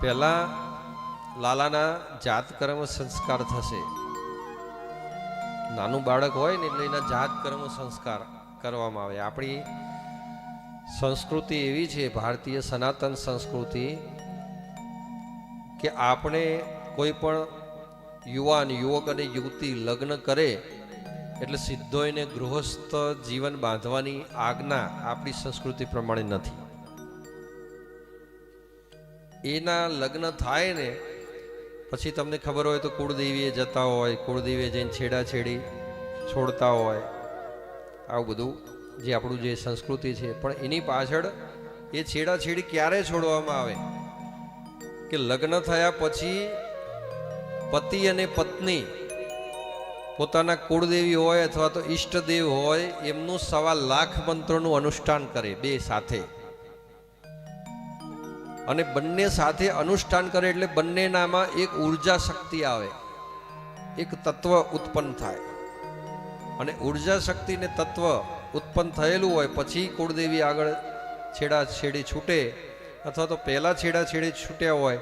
પહેલા લાલાના જાત કર્મ સંસ્કાર થશે. નાનું બાળક હોય ને એટલે એના જાત કર્મ સંસ્કાર કરવામાં આવે. આપણી સંસ્કૃતિ એવી છે, ભારતીય સનાતન સંસ્કૃતિ, કે આપણે કોઈ પણ યુવાન, યુવક અને યુવતી લગ્ન કરે એટલે સીધો એને ગૃહસ્થ જીવન બાંધવાની આજ્ઞા આપણી સંસ્કૃતિ પ્રમાણે નથી. એના લગ્ન થાય ને પછી તમને ખબર હોય તો કુળદેવીએ જતા હોય, કુળદેવીએ જઈને છેડાછેડી છોડતા હોય, આવું બધું જે આપણું જે સંસ્કૃતિ છે. પણ એની પાછળ એ છેડાછેડી ક્યારે છોડવામાં આવે કે લગ્ન થયા પછી પતિ અને પત્ની પોતાના કુળદેવી હોય અથવા તો ઈષ્ટદેવ હોય એમનું 1.25 લાખ મંત્રોનું અનુષ્ઠાન કરે બે સાથે. અને બંને સાથે અનુષ્ઠાન કરે એટલે બંનેનામાં એક ઉર્જા શક્તિ આવે, એક તત્વ ઉત્પન્ન થાય. અને ઉર્જા શક્તિ ને તત્વ ઉત્પન્ન થયેલું હોય પછી કુળદેવી આગળ છેડાછેડી છૂટે અથવા તો પહેલા છેડાછેડી છૂટ્યા હોય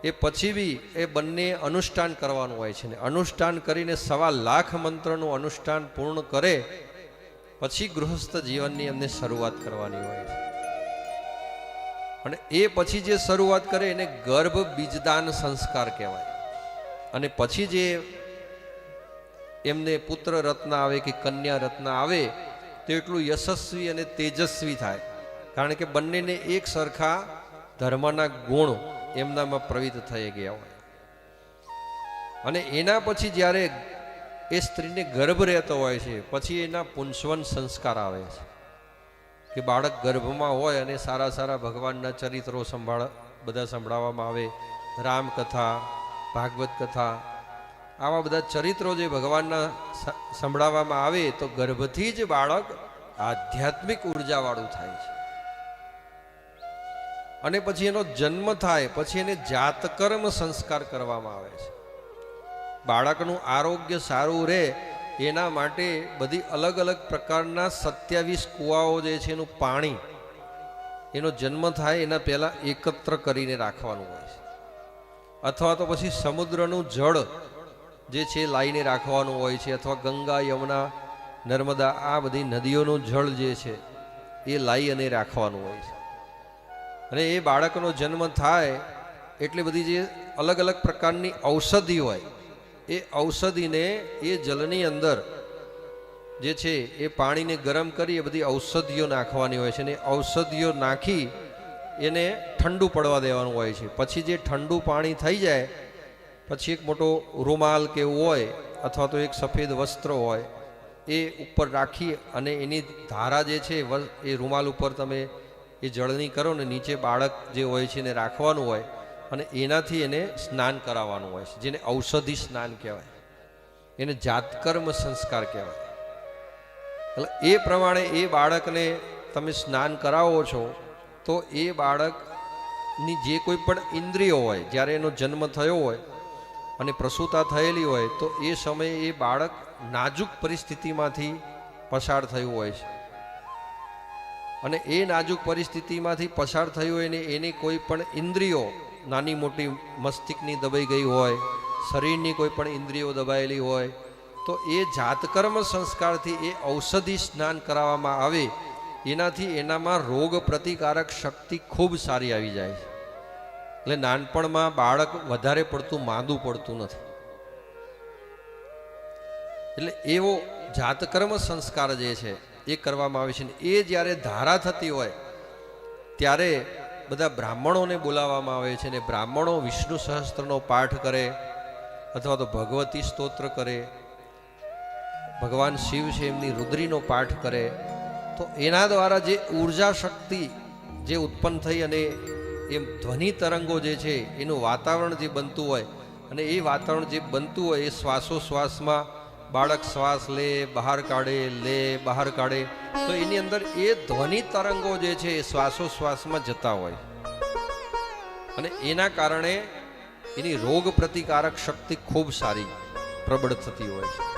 એ પછી બી એ બંને અનુષ્ઠાન કરવાનું હોય છે. ને અનુષ્ઠાન કરીને 1.25 લાખ મંત્રનું અનુષ્ઠાન પૂર્ણ કરે પછી ગૃહસ્થ જીવનની એમને શરૂઆત કરવાની હોય છે. અને એ પછી જે શરૂઆત કરે એને ગર્ભ બીજદાન સંસ્કાર કહેવાય. અને પછી જે એમને પુત્ર રત્ન આવે કે કન્યા રત્ન આવે તો એટલું યશસ્વી અને તેજસ્વી થાય, કારણ કે બંનેને એક સરખા ધર્મના ગુણ એમનામાં પ્રવિત થઈ ગયા હોય. અને એના પછી જ્યારે એ સ્ત્રીને ગર્ભ રહેતો હોય છે પછી એના પુંસવન સંસ્કાર આવે છે કે બાળક ગર્ભમાં હોય અને સારા સારા ભગવાનના ચરિત્રો બધા સંભળાવવામાં આવે. રામકથા, ભાગવત કથા, આવા બધા ચરિત્રો જે ભગવાનના સંભળાવવામાં આવે તો ગર્ભથી જ બાળક આધ્યાત્મિક ઉર્જાવાળું થાય છે. અને પછી એનો જન્મ થાય પછી એને જાતકર્મ સંસ્કાર કરવામાં આવે છે. બાળકનું આરોગ્ય સારું રહે એના માટે બધી અલગ અલગ પ્રકારના 27 કુવાઓ જે છે એનું પાણી એનો જન્મ થાય એના પહેલા એકત્ર કરીને રાખવાનું હોય છે. અથવા તો પછી સમુદ્રનું જળ જે છે લાઈને રાખવાનું હોય છે, અથવા ગંગા, યમુના, નર્મદા આ બધી નદીઓનું જળ જે છે એ લાઈ અને રાખવાનું હોય છે. અને એ બાળકનો જન્મ થાય એટલે બધી જે અલગ અલગ પ્રકારની ઔષધિ હોય એ ઔષધિને એ જલની અંદર જે છે એ પાણીને ગરમ કરી એ બધી ઔષધિઓ નાખવાની હોય છે. અને ઔષધિઓ નાખી એને ઠંડુ પડવા દેવાનું હોય છે. પછી જે ઠંડુ પાણી થઈ જાય પછી એક મોટો રૂમાલ કે એવું હોય અથવા તો એક સફેદ વસ્ત્ર હોય એ ઉપર રાખી અને એની ધારા જે છે એ રૂમાલ ઉપર તમે એ જળની કરો ને નીચે બાળક જે હોય છે એને રાખવાનું હોય અને એનાથી એને સ્નાન કરાવવાનું હોય છે, જેને ઔષધિ સ્નાન કહેવાય, એને જાતકર્મ સંસ્કાર કહેવાય. એટલે એ પ્રમાણે એ બાળકને તમે સ્નાન કરાવો છો તો એ બાળકની જે કોઈ પણ ઇન્દ્રિયો હોય જ્યારે એનો જન્મ થયો હોય અને પ્રસૂતા થયેલી હોય તો એ સમયે એ બાળક નાજુક પરિસ્થિતિમાંથી પસાર થયું હોય છે. અને એ નાજુક પરિસ્થિતિમાંથી પસાર થયું હોય ને એની કોઈ પણ ઇન્દ્રિયો નાની મોટી મસ્તિષ્કની દબાઈ ગઈ હોય, શરીરની કોઈ પણ ઇન્દ્રિયો દબાયેલી હોય તો એ જાતકર્મ સંસ્કારથી એ ઔષધિ સ્નાન કરાવવામાં આવે. એનાથી એનામાં રોગ પ્રતિકારક શક્તિ ખૂબ સારી આવી જાય છે. એટલે નાનપણમાં બાળક વધારે પડતું માંદું પડતું નથી. એટલે એવો જાતકર્મ સંસ્કાર જે છે એ કરવામાં આવે છે. એ જ્યારે ધારા થતી હોય ત્યારે બધા બ્રાહ્મણોને બોલાવવામાં આવે છે ને બ્રાહ્મણો વિષ્ણુ સહસ્ત્રનો પાઠ કરે અથવા તો ભગવતી સ્તોત્ર કરે, ભગવાન શિવ છે એમની રુદ્રીનો પાઠ કરે. તો એના દ્વારા જે ઉર્જા શક્તિ જે ઉત્પન્ન થઈ અને એમ ધ્વનિ તરંગો જે છે એનું વાતાવરણ જે બનતું હોય અને એ વાતાવરણ જે બનતું હોય એ શ્વાસોશ્વાસમાં બાળક શ્વાસ લે બહાર કાઢે, લે બહાર કાઢે તો એની અંદર એ ધ્વનિ તરંગો જે છે એ શ્વાસોશ્વાસમાં જતા હોય અને એના કારણે એની રોગ પ્રતિકારક શક્તિ ખૂબ સારી પ્રબળ થતી હોય છે.